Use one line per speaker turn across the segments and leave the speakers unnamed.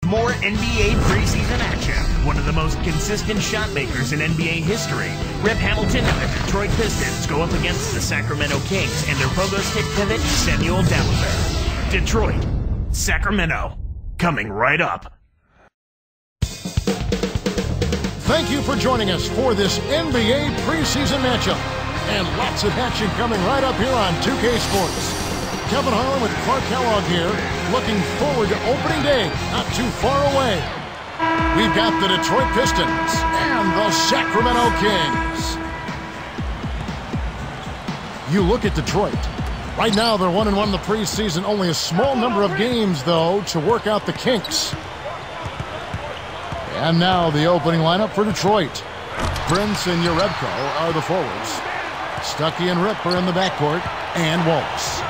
More NBA preseason action. One of the most consistent shot makers in NBA history. Rip Hamilton and the Detroit Pistons go up against the Sacramento Kings and their pogo stick pivot, Samuel Dalembert. Detroit, Sacramento, coming right up.
Thank you for joining us for this NBA preseason matchup. And lots of action coming right up here on 2K Sports. Kevin Harlan with Clark Kellogg here, looking forward to opening day, not too far away. We've got the Detroit Pistons and the Sacramento Kings. You look at Detroit. Right now, they're 1-1 in the preseason. Only a small number of games, though, to work out the kinks. And now the opening lineup for Detroit. Prince and Jerebko are the forwards. Stuckey and Rip are in the backcourt, and Wallace.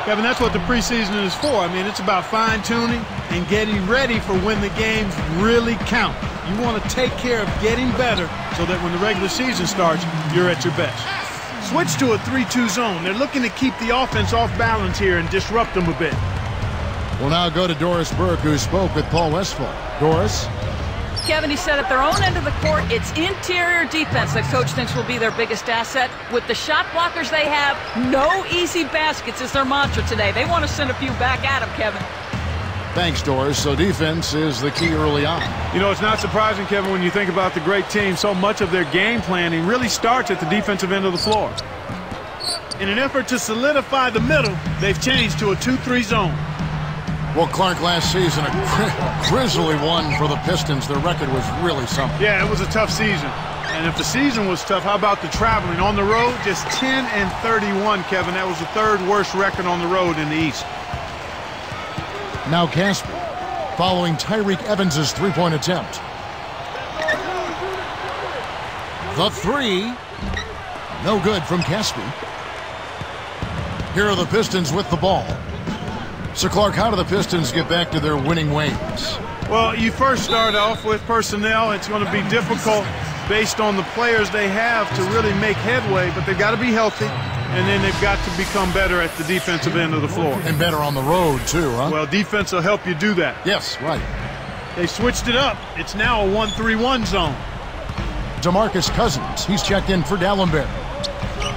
Kevin, that's what the preseason is for. I mean, it's about fine-tuning and getting ready for when the games really count. You want to take care of getting better so that when the regular season starts, you're at your best. Switch to a 3-2 zone. They're looking to keep the offense off balance here and disrupt them a bit.
We'll now go to Doris Burke, who spoke with Paul Westphal. Doris?
Kevin, he said at their own end of the court, it's interior defense that coach thinks will be their biggest asset. With the shot blockers they have, no easy baskets is their mantra today. They want to send a few back at him, Kevin.
Thanks, Doris. So defense is the key early on.
You know, it's not surprising, Kevin, when you think about the great team, so much of their game planning really starts at the defensive end of the floor. In an effort to solidify the middle, they've changed to a 2-3 zone.
Well, Clark, last season, a grisly one for the Pistons. Their record was really something.
Yeah, it was a tough season. And if the season was tough, how about the traveling? On the road, just 10-31, Kevin. That was the third worst record on the road in the East.
Now Casper, following Tyreke Evans' three-point attempt. The three. No good from Casper. Here are the Pistons with the ball. So, Clark, how do the Pistons get back to their winning ways?
Well, you first start off with personnel. It's going to be difficult based on the players they have to really make headway, but they've got to be healthy, and then they've got to become better at the defensive end of the floor.
And better on the road, too, huh?
Well, defense will help you do that.
Yes, right.
They switched it up. It's now a 1-3-1 zone.
DeMarcus Cousins, he's checked in for Dalembert.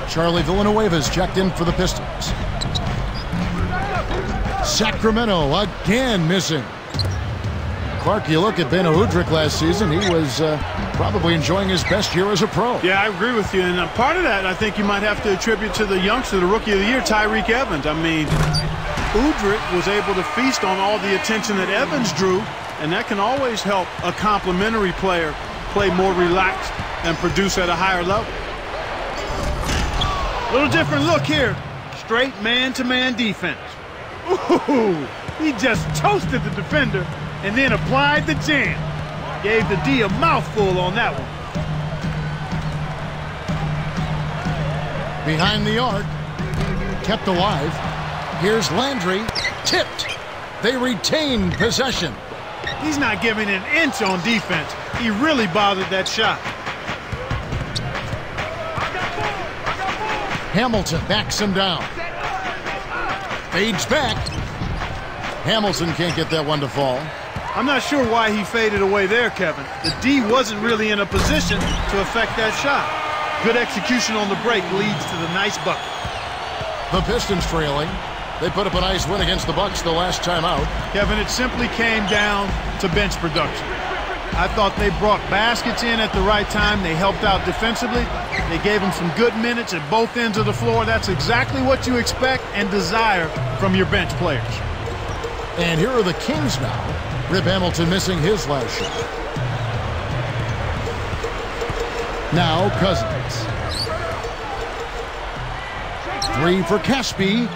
Charlie Villanueva's checked in for the Pistons. Sacramento again missing. Clark, you look at Ben Udrih last season, he was probably enjoying his best year as a pro.
Yeah, I agree with you. And part of that, I think you might have to attribute to the youngster, the Rookie of the Year, Tyreke Evans. I mean, Udrih was able to feast on all the attention that Evans drew, and that can always help a complimentary player play more relaxed and produce at a higher level. A little different look here. Straight man-to-man defense. Ooh, he just toasted the defender and then applied the jam. Gave the D a mouthful on that one.
Behind the arc, kept alive. Here's Landry, tipped. They retain possession.
He's not giving an inch on defense. He really bothered that shot.
Hamilton backs him down. Fades back. Hamilton can't get that one to fall.
I'm not sure why he faded away there, Kevin. The D wasn't really in a position to affect that shot. Good execution on the break leads to the nice bucket.
The Pistons trailing. They put up a nice win against the Bucks the last time out.
Kevin, it simply came down to bench production. I thought they brought baskets in at the right time. They helped out defensively. They gave them some good minutes at both ends of the floor. That's exactly what you expect and desire from your bench players.
And here are the Kings now. Rip Hamilton missing his last shot. Now Cousins. Three for Caspi.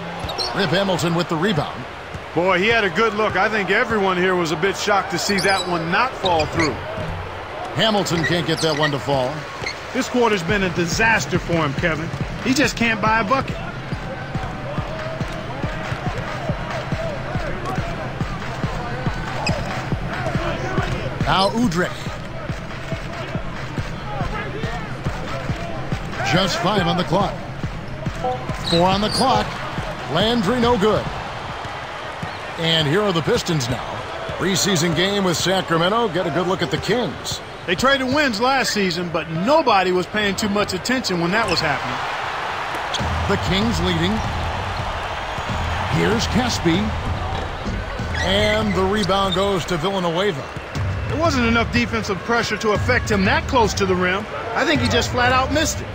Rip Hamilton with the rebound.
Boy, he had a good look. I think everyone here was a bit shocked to see that one not fall through.
Hamilton can't get that one to fall.
This quarter's been a disaster for him, Kevin. He just can't buy a bucket.
Now Udrih. Just 5 on the clock. 4 on the clock. Landry no good. And here are the Pistons now. Preseason game with Sacramento. Get a good look at the Kings.
They traded wins last season, but nobody was paying too much attention when that was happening.
The Kings leading. Here's Caspi. And the rebound goes to Villanueva.
There wasn't enough defensive pressure to affect him that close to the rim. I think he just flat out missed it.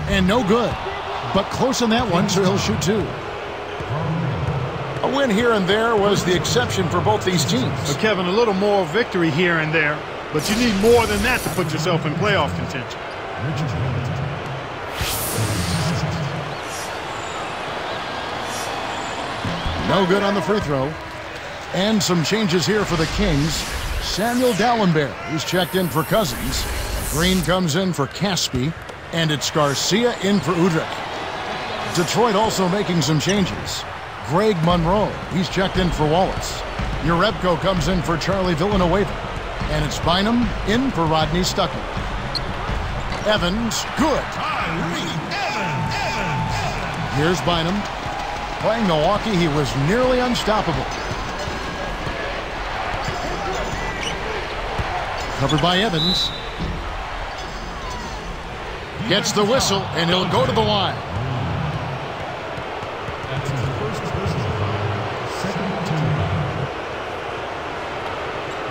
And no good. But close on that one, so he'll shoot two. A win here and there was the exception for both these teams.
But Kevin, a little more victory here and there, but you need more than that to put yourself in playoff contention.
No good on the free throw. And some changes here for the Kings. Samuel Dallenberg, who's checked in for Cousins. Green comes in for Caspi. And it's Garcia in for Udrih. Detroit also making some changes. Greg Monroe, he's checked in for Wallace. Urebko comes in for Charlie Villanueva. And it's Bynum in for Rodney Stuckey. Evans, good. Here's Bynum. Playing Milwaukee, he was nearly unstoppable. Covered by Evans. Gets the whistle, and he'll go to the line.
That's his first personal foul, second team foul.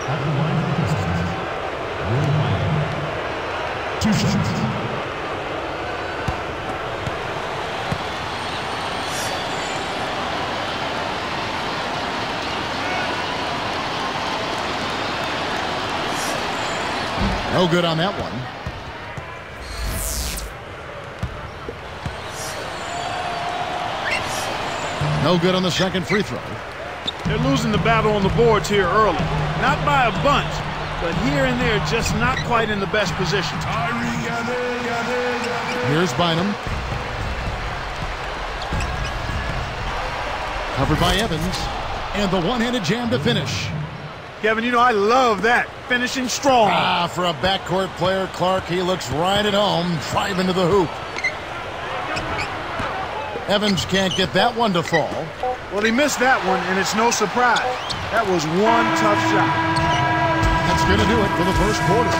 At the line of the Pistons, Will Bynum. 2 shots.
No good on that one. No good on the second free throw.
They're losing the battle on the boards here early. Not by a bunch, but here and there just not quite in the best position.
Here's Bynum. Covered by Evans. And the one-handed jam to finish.
Kevin, you know I love that. Finishing strong.
For a backcourt player, Clark, he looks right at home, driving to the hoop. Evans can't get that one to fall.
Well, he missed that one, and it's no surprise. That was one tough shot.
That's going to do it for the first quarter.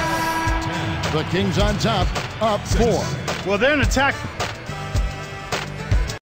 The Kings on top, up 4.
Well, they're an attack.